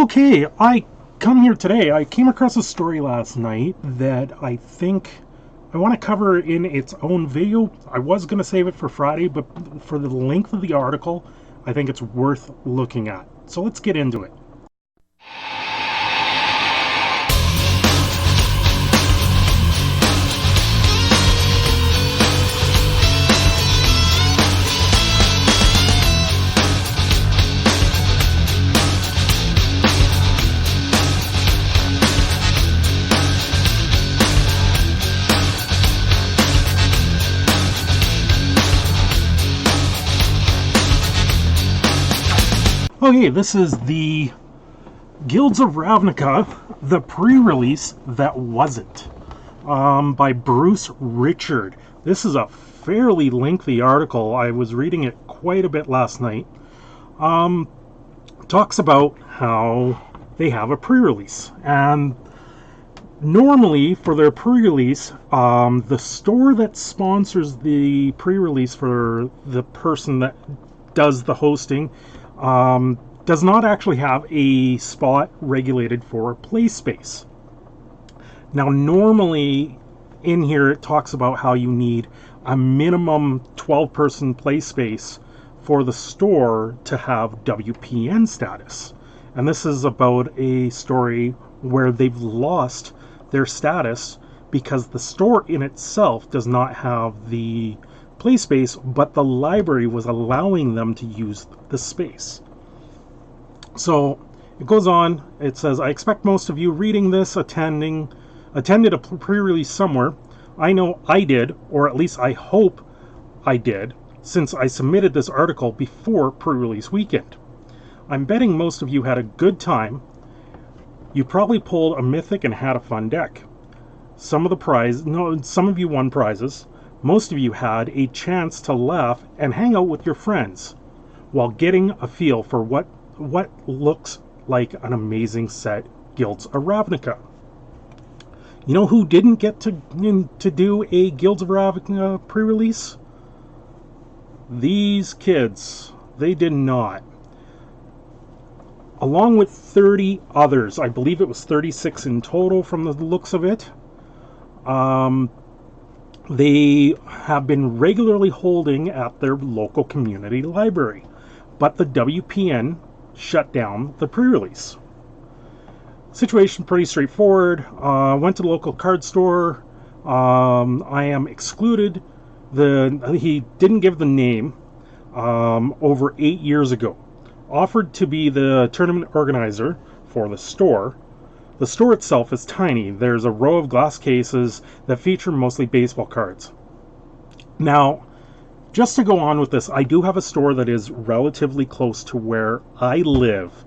Okay, I come here today. I came across a story last night that I think I want to cover in its own video. I was going to save it for Friday, but for the length of the article, I think it's worth looking at. So let's get into it. Okay, this is the Guilds of Ravnica, the pre-release that wasn't, by Bruce Richard. This is a fairly lengthy article. I was reading it quite a bit last night. Talks about how they have a pre-release, and normally for their pre-release, the store that sponsors the pre-release for the person that does the hosting does not actually have a spot regulated for play space. Now, normally in here it talks about how you need a minimum 12-person play space for the store to have WPN status. And this is about a story where they've lost their status because the store in itself does not have the play space, but the library was allowing them to use the space. So it goes on. It says, I expect most of you reading this attended a pre-release somewhere. I know I did, or at least I hope I did, since I submitted this article before pre-release weekend. I'm betting most of you had a good time. You probably pulled a mythic and had a fun deck. Some of you won prizes. Most of you had a chance to laugh and hang out with your friends while getting a feel for what looks like an amazing set, Guilds of Ravnica. You know who didn't get to do a Guilds of Ravnica pre-release? These kids. They did not. Along with 30 others, I believe it was 36 in total from the looks of it, they have been regularly holding at their local community library, but the WPN shut down the pre-release. Situation pretty straightforward. Went to the local card store. I am excluded. He didn't give the name. Over 8 years ago. Offered to be the tournament organizer for the store. The store itself is tiny. There's a row of glass cases that feature mostly baseball cards. Now, just to go on with this, I do have a store that is relatively close to where I live.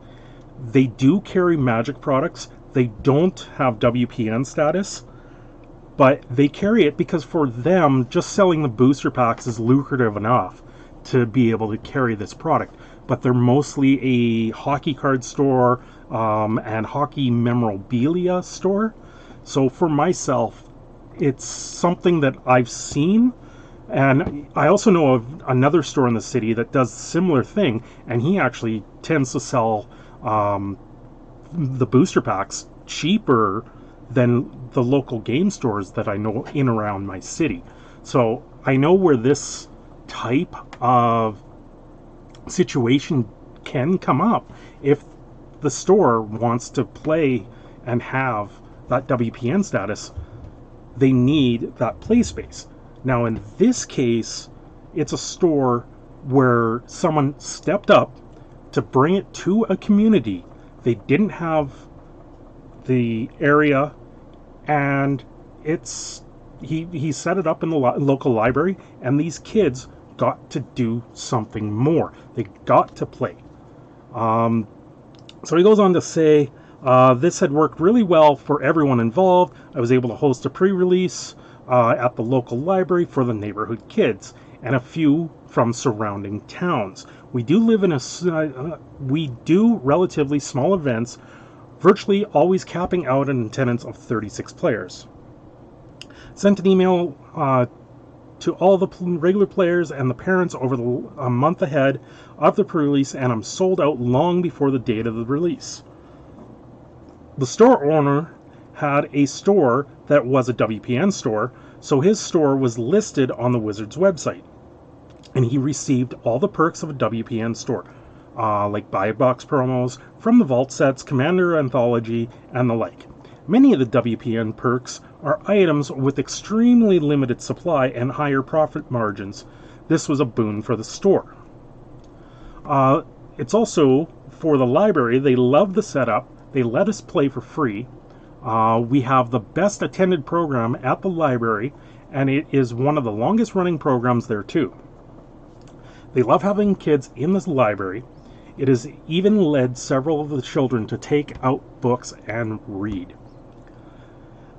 They do carry Magic products. They don't have WPN status, but they carry it because for them, just selling the booster packs is lucrative enough to be able to carry this product. But they're mostly a hockey card store and hockey memorabilia store. So for myself, it's something that I've seen. And I also know of another store in the city that does a similar thing, and he actually tends to sell the booster packs cheaper than the local game stores that I know in around my city. So I know where this type of situation can come up if the store wants to play and have that WPN status. They need that play space. Now in this case, it's a store where someone stepped up to bring it to a community. They didn't have the area, and he set it up in the local library, and these kids got to do something more. They got to play. So he goes on to say, this had worked really well for everyone involved. I was able to host a pre-release at the local library for the neighborhood kids and a few from surrounding towns. We do relatively small events, virtually always capping out an attendance of 36 players. Sent an email to all the regular players and the parents over a month ahead of the pre-release, and I'm sold out long before the date of the release. The store owner had a store that was a WPN store, so his store was listed on the Wizards website, and he received all the perks of a WPN store, like buy box promos from the vault sets, Commander Anthology, and the like. Many of the WPN perks are items with extremely limited supply and higher profit margins. This was a boon for the store. It's also for the library. They love the setup. They let us play for free. We have the best attended program at the library, and it is one of the longest running programs there too. They love having kids in this library. It has even led several of the children to take out books and read.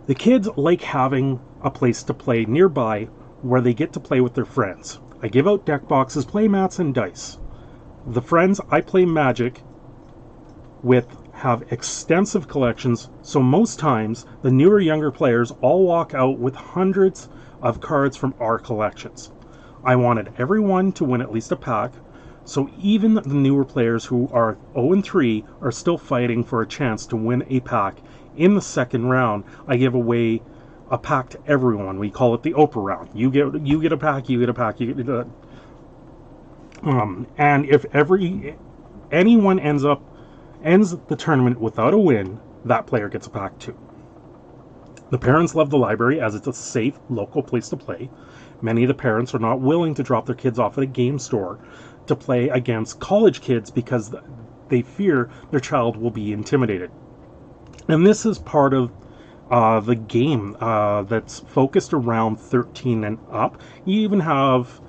The kids like having a place to play nearby where they get to play with their friends. I give out deck boxes, play mats, and dice. The friends I play Magic with have extensive collections, so most times the newer younger players all walk out with hundreds of cards from our collections. I wanted everyone to win at least a pack, so even the newer players who are 0-3 are still fighting for a chance to win a pack. In the second round, I give away a pack to everyone. We call it the Oprah round. You get a pack, you get a pack, you get a... and if anyone ends the tournament without a win, that player gets a pack too. The parents love the library as it's a safe local place to play. Many of the parents are not willing to drop their kids off at a game store to play against college kids because they fear their child will be intimidated. And this is part of the game that's focused around 13 and up. You even have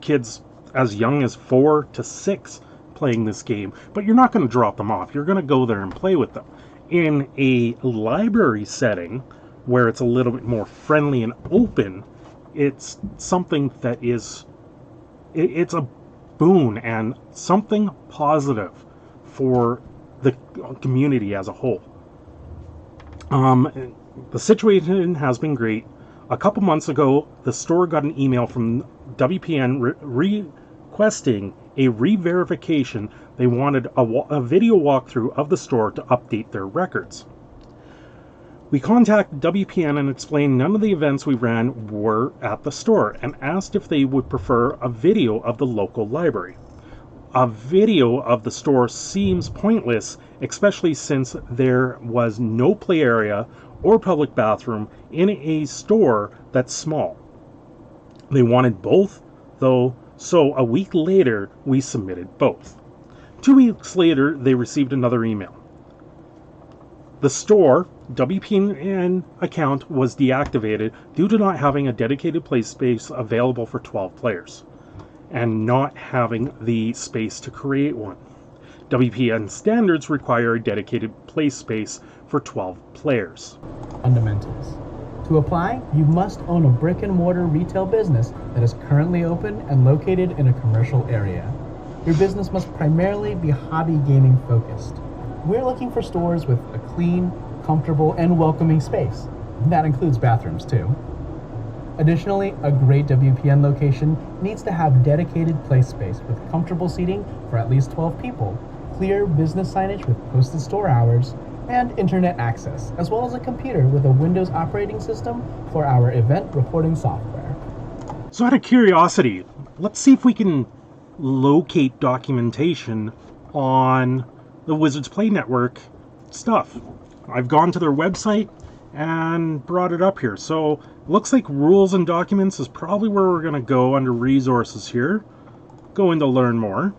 kids as young as 4 to 6 playing this game, but you're not going to drop them off. You're going to go there and play with them. In a library setting where it's a little bit more friendly and open, it's something that is, it's a boon and something positive for the community as a whole. The situation has been great. A couple months ago, the store got an email from WPN requesting a re-verification. They wanted a video walkthrough of the store to update their records. We contacted WPN and explained none of the events we ran were at the store and asked if they would prefer a video of the local library. A video of the store seems pointless, especially since there was no play area or public bathroom in a store that's small. They wanted both, though, so a week later we submitted both. 2 weeks later, they received another email. The store WPN account was deactivated due to not having a dedicated play space available for 12 players and not having the space to create one. WPN standards require a dedicated play space for 12 players. Fundamentals. To apply, you must own a brick and mortar retail business that is currently open and located in a commercial area. Your business must primarily be hobby gaming focused. We're looking for stores with a clean, comfortable, and welcoming space. That includes bathrooms too. Additionally, a great WPN location needs to have dedicated play space with comfortable seating for at least 12 people, clear business signage with posted store hours, and internet access, as well as a computer with a Windows operating system for our event reporting software. So out of curiosity, let's see if we can locate documentation on the Wizards Play Network stuff. I've gone to their website and brought it up here. So looks like rules and documents is probably where we're going to go under resources here. Go into learn more.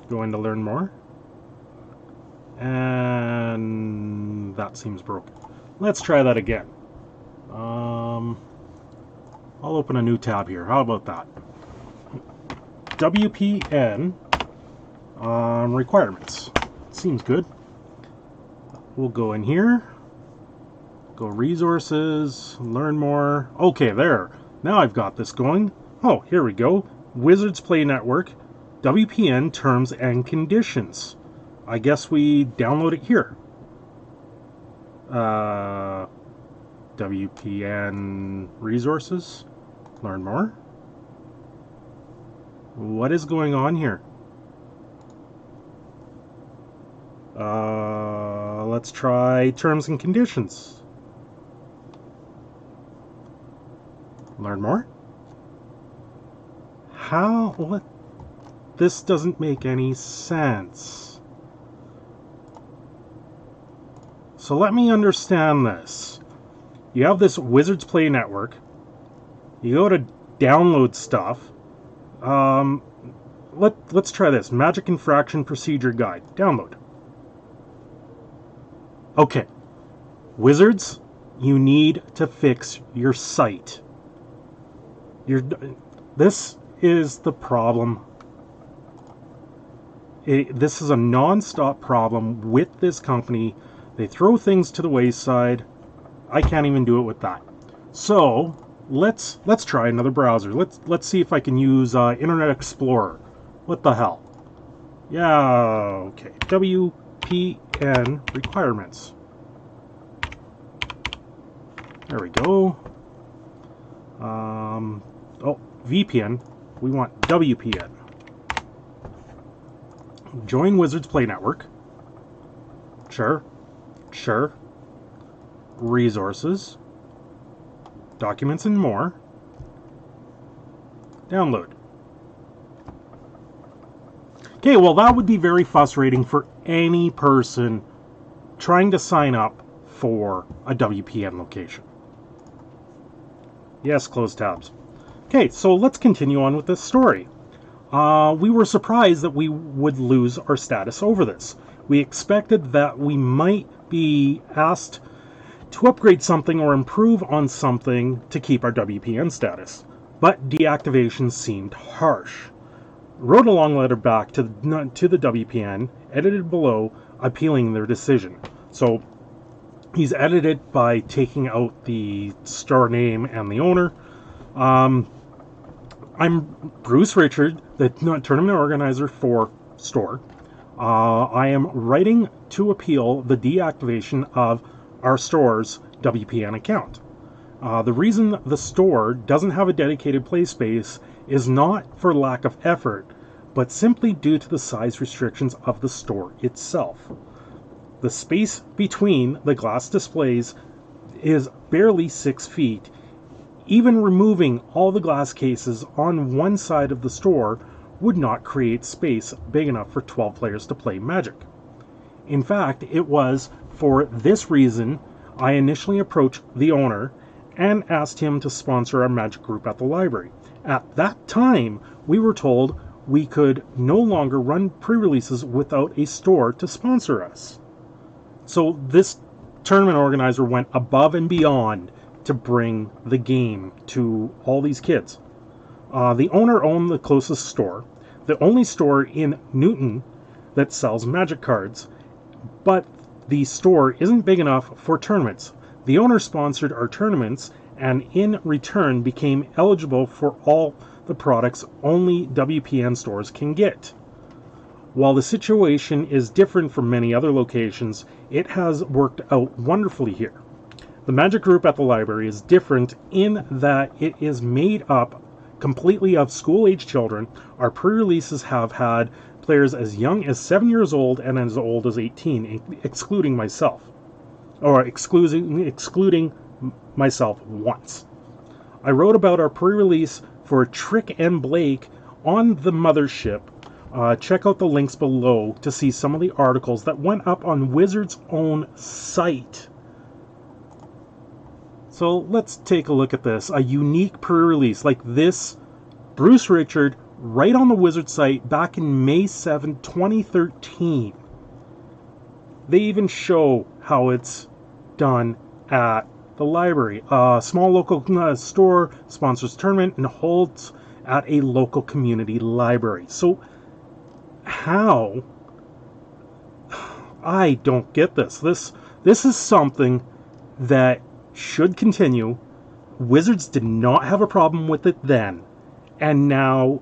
Go into learn more. And that seems broken. Let's try that again. I'll open a new tab here. How about that? WPN requirements. Seems good. We'll go in here. Go resources. Learn more. Okay, there. Now I've got this going. Oh, here we go. Wizards Play Network. WPN terms and conditions. I guess we download it here. WPN resources. Learn more. What is going on here? Let's try terms and conditions. Learn more? How? What? This doesn't make any sense. So let me understand this. You have this Wizards Play Network. You go to download stuff. Let's try this. Magic Infraction Procedure Guide. Download. Okay. Wizards, you need to fix your site. This is the problem. This is a non-stop problem with this company. They throw things to the wayside. I can't even do it with that. So let's try another browser. Let's see if I can use Internet Explorer. What the hell? Yeah, okay. WPN requirements. There we go. Oh, VPN. We want WPN. Join Wizards Play Network. Sure. Resources. Documents and more. Download. Okay, well that would be very frustrating for any person trying to sign up for a WPN location. Yes, close tabs. Okay, so let's continue on with this story. We were surprised that we would lose our status over this. We expected that we might be asked to upgrade something or improve on something to keep our WPN status, but deactivation seemed harsh. Wrote a long letter back to the WPN, edited below, appealing their decision. So he's edited by taking out the store name and the owner. I'm Bruce Richard, the tournament organizer for Store. I am writing to appeal the deactivation of our store's WPN account. The reason the store doesn't have a dedicated play space is not for lack of effort, but simply due to the size restrictions of the store itself. The space between the glass displays is barely 6 feet. Even removing all the glass cases on one side of the store would not create space big enough for 12 players to play Magic. In fact, it was for this reason I initially approached the owner and asked him to sponsor our Magic group at the library. At that time, we were told we could no longer run pre-releases without a store to sponsor us. So this tournament organizer went above and beyond to bring the game to all these kids. The owner owned the closest store, the only store in Newton that sells Magic cards, but the store isn't big enough for tournaments. The owner sponsored our tournaments and in return became eligible for all the products only WPN stores can get. While the situation is different from many other locations, it has worked out wonderfully here. The Magic group at the library is different in that it is made up completely of school-age children. Our pre-releases have had players as young as 7 years old and as old as 18, excluding myself. Or excluding myself once. I wrote about our pre-release for Trick and Blake on the mothership. Check out the links below to see some of the articles that went up on Wizards' own site. So let's take a look at this. A unique pre-release like this. Bruce Richard, right on the Wizard site back in May 7, 2013. They even show how it's done at the library. A small local store sponsors tournament and holds at a local community library. So how? I don't get this. This is something that should continue. Wizards did not have a problem with it then, and now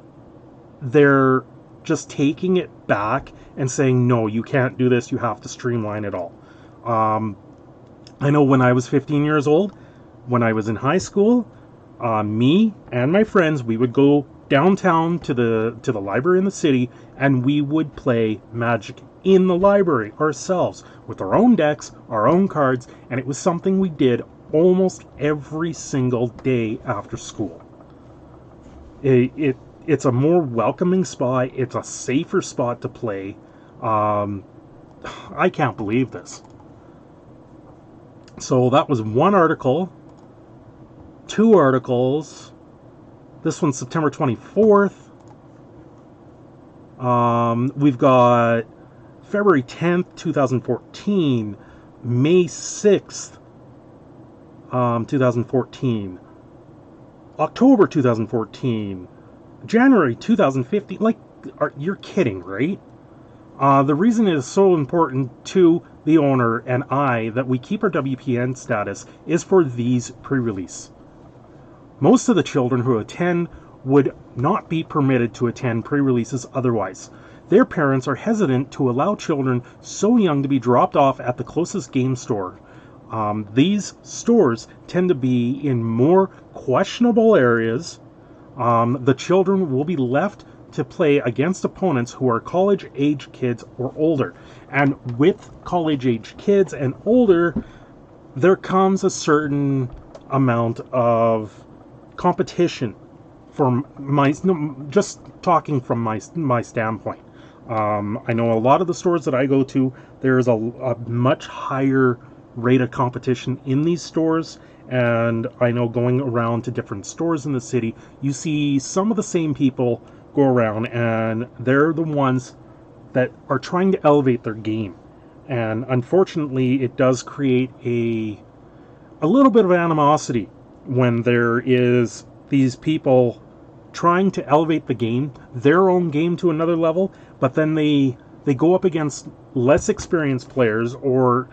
they're just taking it back and saying, no, you can't do this, you have to streamline it all. I know when I was 15 years old, when I was in high school, me and my friends, we would go downtown to the library in the city, and we would play Magic in the library ourselves with our own decks, our own cards, and it was something we did almost every single day after school. It's a more welcoming spot. It's a safer spot to play. I can't believe this. So that was one article, two articles. This one's September 24th. We've got February 10th, 2014, May 6th, 2014, October 2014, January 2015. Like, you're kidding, right? The reason it is so important to the owner and I that we keep our WPN status is for these pre-release. Most of the children who attend would not be permitted to attend pre-releases otherwise. Their parents are hesitant to allow children so young to be dropped off at the closest game store. These stores tend to be in more questionable areas. The children will be left to play against opponents who are college-age kids or older. And with college-age kids and older, there comes a certain amount of competition. From just talking from my standpoint, I know a lot of the stores that I go to, there's a much higher rate of competition in these stores, and I know going around to different stores in the city, you see some of the same people go around, and they're the ones that are trying to elevate their game. And unfortunately, it does create a little bit of animosity when there is these people trying to elevate the game, their own game, to another level, but then they go up against less experienced players, or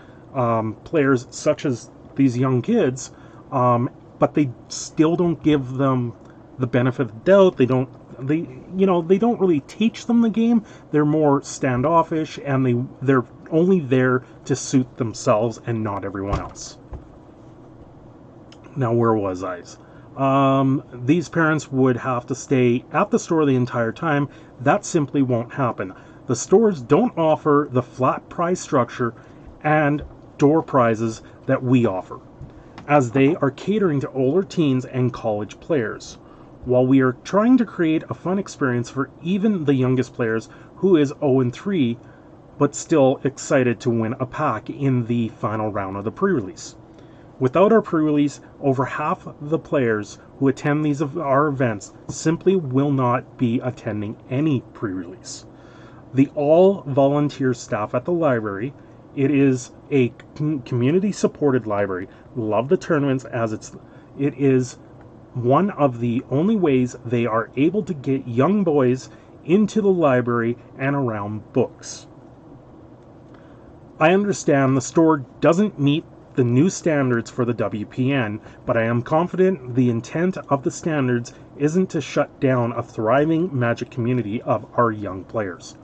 players such as these young kids, but they still don't give them the benefit of the doubt. They don't really teach them the game. They're more standoffish, and they're only there to suit themselves and not everyone else. Now, where was I? These parents would have to stay at the store the entire time. That simply won't happen. The stores don't offer the flat price structure and door prizes that we offer, as they are catering to older teens and college players. While we are trying to create a fun experience for even the youngest players, who is 0-3, but still excited to win a pack in the final round of the pre-release. Without our pre-release, over half the players who attend our events simply will not be attending any pre-release. The all-volunteer staff at the library, it is a community-supported library. Love the tournaments, as it is one of the only ways they are able to get young boys into the library and around books. I understand the store doesn't meet the new standards for the WPN, but I am confident the intent of the standards isn't to shut down a thriving Magic community of our young players.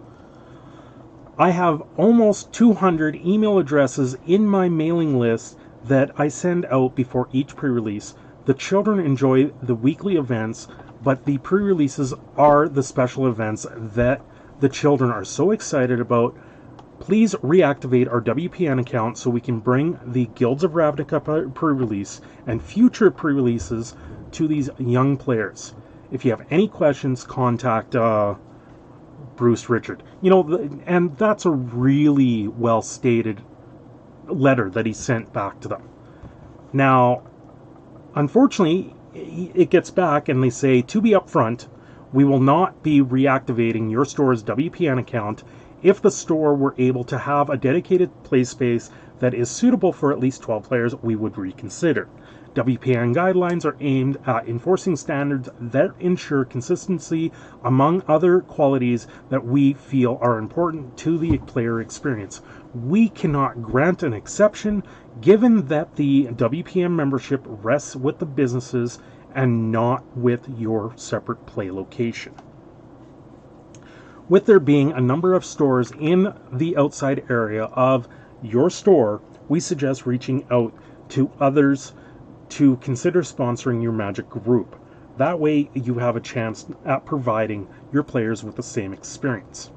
I have almost 200 email addresses in my mailing list that I send out before each pre-release. The children enjoy the weekly events, but the pre-releases are the special events that the children are so excited about. Please reactivate our WPN account so we can bring the Guilds of Ravnica pre-release and future pre-releases to these young players. If you have any questions, contact Bruce Richard. And that's a really well stated letter that he sent back to them. Now, unfortunately, it gets back and they say, to be upfront, we will not be reactivating your store's WPN account. If the store were able to have a dedicated play space that is suitable for at least 12 players, we would reconsider. WPN guidelines are aimed at enforcing standards that ensure consistency, among other qualities that we feel are important to the player experience. We cannot grant an exception, given that the WPN membership rests with the businesses and not with your separate play location. With there being a number of stores in the outside area of your store, we suggest reaching out to others to consider sponsoring your Magic group. That way you have a chance at providing your players with the same experience.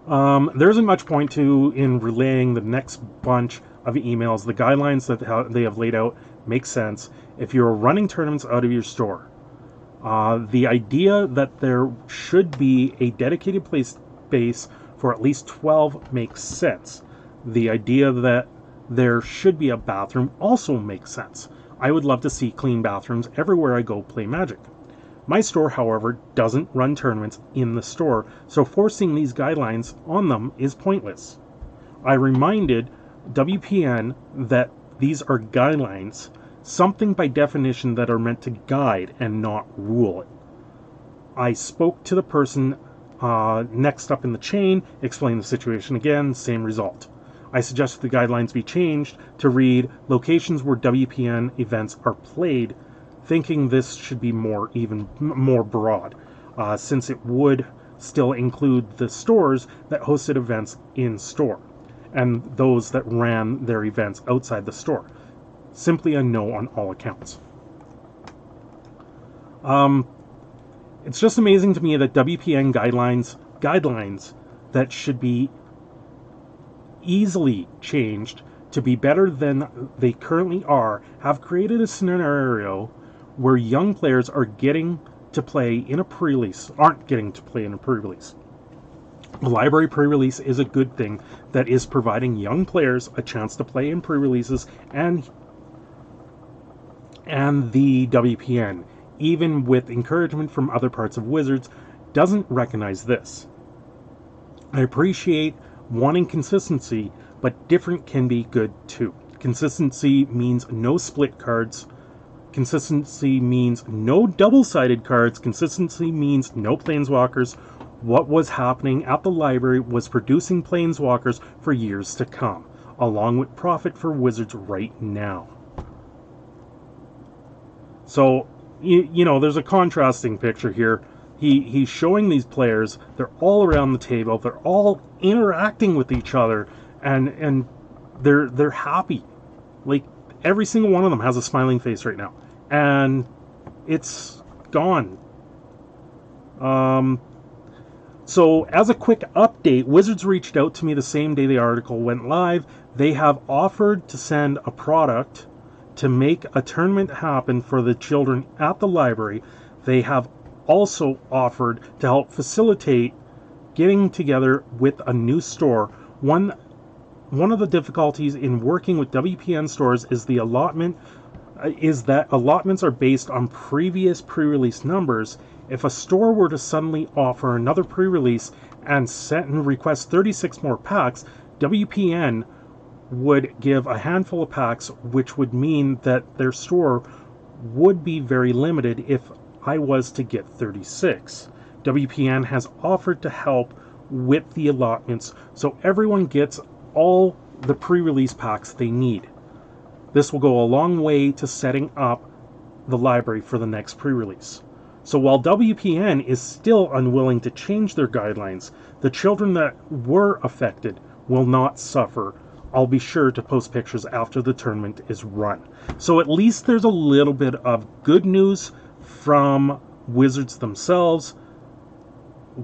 There isn't much point in relaying the next bunch of emails. The guidelines that they have laid out make sense. If you're running tournaments out of your store, the idea that there should be a dedicated play space for at least 12 makes sense. The idea that there should be a bathroom also makes sense. I would love to see clean bathrooms everywhere I go play Magic. My store, however, doesn't run tournaments in the store, so forcing these guidelines on them is pointless. I reminded WPN that these are guidelines, something by definition that are meant to guide and not rule it. I spoke to the person next up in the chain, explained the situation again, same result. I suggested the guidelines be changed to read locations where WPN events are played, thinking this should be even more broad, since it would still include the stores that hosted events in store and those that ran their events outside the store. Simply a no on all accounts. It's just amazing to me that WPN guidelines that should be easily changed to be better than they currently are have created a scenario where young players aren't getting to play in a pre-release. The library pre-release is a good thing that is providing young players a chance to play in pre-releases, and the WPN, even with encouragement from other parts of Wizards, doesn't recognize this. I appreciate wanting consistency, but different can be good too. Consistency means no split cards. Consistency means no double-sided cards. Consistency means no planeswalkers. What was happening at the library was producing planeswalkers for years to come, along with profit for Wizards right now. So, you know, there's a contrasting picture here. He's showing these players, they're all around the table, they're all interacting with each other, and they're happy. Like, every single one of them has a smiling face right now, and it's gone. So as a quick update, Wizards reached out to me the same day the article went live. They have offered to send a product to make a tournament happen for the children at the library. They have also offered to help facilitate getting together with a new store. One of the difficulties in working with WPN stores is that allotments are based on previous pre-release numbers. If a store were to suddenly offer another pre-release and request 36 more packs, WPN would give a handful of packs, which would mean that their store would be very limited if I was to get 36. WPN has offered to help with the allotments so everyone gets all the pre-release packs they need. This will go a long way to setting up the library for the next pre-release. So while WPN is still unwilling to change their guidelines, the children that were affected will not suffer. I'll be sure to post pictures after the tournament is run. So at least there's a little bit of good news from Wizards themselves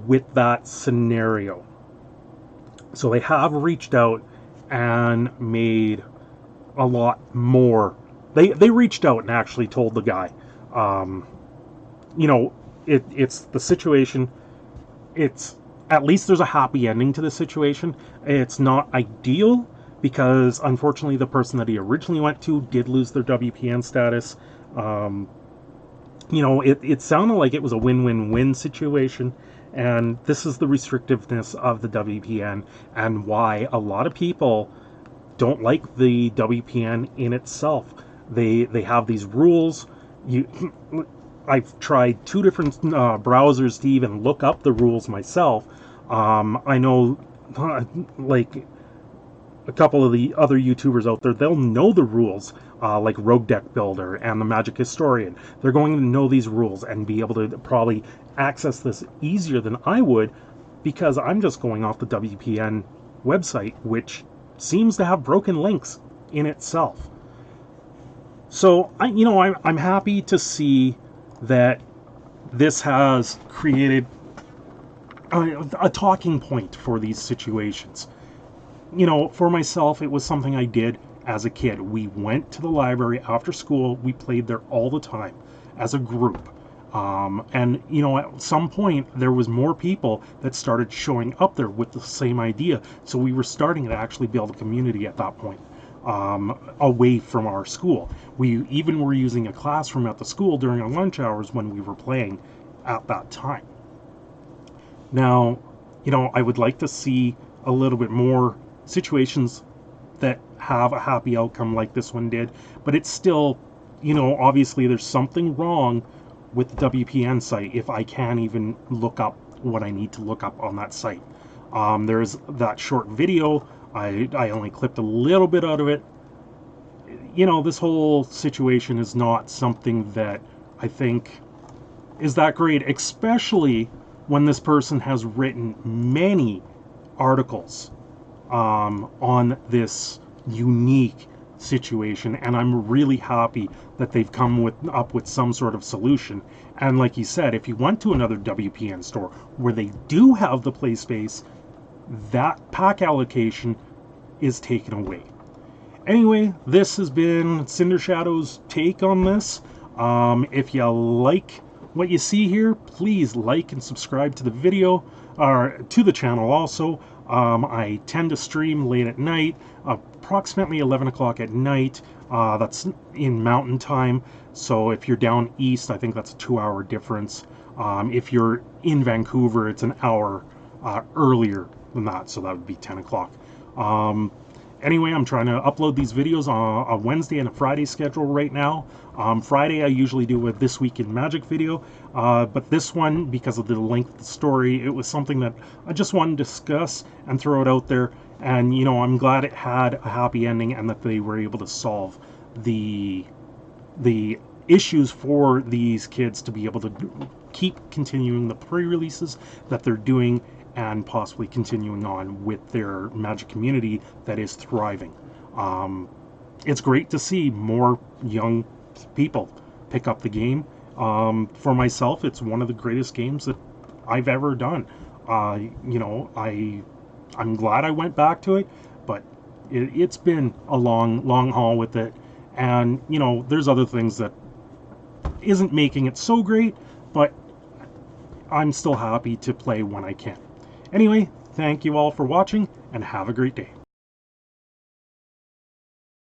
with that scenario. So they have reached out and made a lot more. They reached out and actually told the guy, you know, it's the situation. It's at least there's a happy ending to the situation. It's not ideal because unfortunately the person that he originally went to did lose their WPN status. You know, it sounded like it was a win-win-win situation, and this is the restrictiveness of the WPN and why a lot of people don't like the WPN in itself. They have these rules. I've tried 2 different browsers to even look up the rules myself. I know, like, a couple of the other YouTubers out there, they'll know the rules, like Rogue Deck Builder and the Magic Historian. They're going to know these rules and be able to probably access this easier than I would, because I'm just going off the WPN website, which seems to have broken links in itself. So I'm happy to see that this has created a talking point for these situations. You know, for myself, it was something I did as a kid. We went to the library after school. We played there all the time as a group. And, you know, at some point, there was more people that started showing up there with the same idea. So we were starting to actually build a community at that point, away from our school. We even were using a classroom at the school during our lunch hours when we were playing at that time. Now, you know, I would like to see a little bit more situations that have a happy outcome like this one did, but it's still, you know, obviously there's something wrong with the WPN site if I can't even look up what I need to look up on that site. There's that short video. I only clipped a little bit out of it. You know, this whole situation is not something that I think is that great, especially when this person has written many articles on this unique situation, and I'm really happy that they've come up with some sort of solution. And like you said, if you went to another WPN store where they do have the play space, that pack allocation is taken away. Anyway, this has been Cinder Shadow's take on this. If you like what you see here, please like and subscribe to the video, or to the channel also. I tend to stream late at night, approximately 11 o'clock at night. That's in mountain time, so if you're down east, I think that's a 2-hour difference. If you're in Vancouver, it's an hour earlier than that, so that would be 10 o'clock. Anyway, I'm trying to upload these videos on a Wednesday and a Friday schedule right now. Friday I usually do a This Week in Magic video, but this one, because of the length of the story, it was something that I just wanted to discuss and throw it out there. And, you know, I'm glad it had a happy ending and that they were able to solve the issues for these kids to be able to keep continuing the pre-releases that they're doing and possibly continuing on with their Magic community that is thriving. It's great to see more young people pick up the game. For myself, it's one of the greatest games that I've ever done. You know, I'm glad I went back to it, but it's been a long haul with it. And, you know, there's other things that isn't making it so great, but I'm still happy to play when I can. Anyway, thank you all for watching, and have a great day.